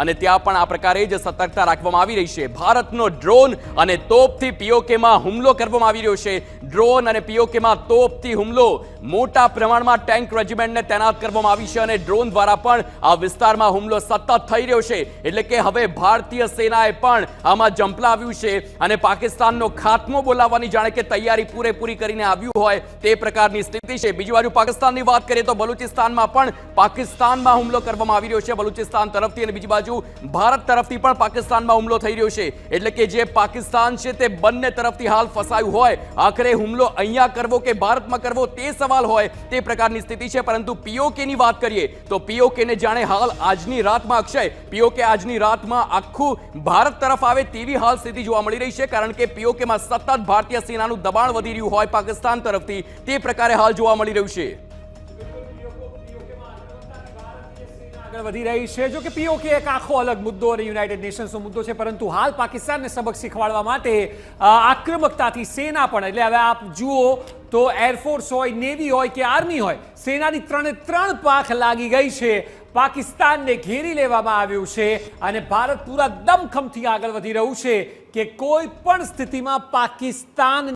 અને ત્યાં પણ આ પ્રકારે જ સતર્કતા રાખવામાં આવી રહી છે. ભારતનો ડ્રોન અને તોપથી પીઓકેમાં હુમલો કરવામાં આવી રહ્યો છે. ડ્રોન અને પીઓકેમાં તોપથી હુમલો, મોટા પ્રમાણમાં ટેન્ક રેજિમેન્ટને તૈનાત કરવામાં આવી છે અને ડ્રોન દ્વારા પણ આ વિસ્તારમાં હુમલો સતત થઈ રહ્યો છે. એટલે કે હવે ભારતીય સેનાએ પણ આમાં ઝંપલાવ્યું છે અને પાકિસ્તાનનો ખાત્મો બોલાવવાની જાણે કે તૈયારી પૂરેપૂરી કરીને આવ્યું હોય તે પ્રકારની સ્થિતિ છે. બીજી બાજુ પાકિસ્તાનની વાત કરીએ તો બલુચિસ્તાનમાં પણ પાકિસ્તાનમાં હુમલો કરવામાં આવી રહ્યો છે, બલુચિસ્તાન તરફથી, અને બીજી બાજુ ભારત તરફથી પણ પાકિસ્તાનમાં હુમલો થઈ રહ્યો છે. એટલે કે જે પાકિસ્તાન છે તે બંને તરફથી હાલ ફસાયું હોય, આખરે હુમલો અહીંયા કરવો કે ભારતમાં કરવો તે સવાલ હોય તે પ્રકારની સ્થિતિ છે. પરંતુ પીઓકેની વાત કરીએ તો પીઓકેને જાણે હાલ આજની રાતમાં પીઓકે આજની રાતમાં આખું ભારત તરફ આવે તેવી હાલ સ્થિતિ જોવા મળી રહી છે. કારણ કે પીઓકેમાં સતત ભારતીય સેનાનું દબાણ વધી રહ્યું હોય પાકિસ્તાન તરફથી તે પ્રકારે હાલ જોવા મળી રહ્યું છે. આગળ વધી રહી છે. જો કે પીઓકે એક આખો અલગ મુદ્દો અને યુનાઇટેડ નેશન્સનો મુદ્દો છે, પરંતુ હાલ પાકિસ્તાનને સબક શીખવાડવા માટે આક્રમકતાથી સેના પણ, એટલે હવે આપ જુઓ તો એરફોર્સ હોય, નેવી હોય કે આર્મી હોય, સેનાની ત્રણ પાંખ લાગી ગઈ છે. પાકિસ્તાનને ઘેરી લેવામાં આવ્યું છે અને ભારત પૂરા દમખમથી આગળ વધી રહ્યું છે કે કોઈ પણ સ્થિતિમાં પાકિસ્તાન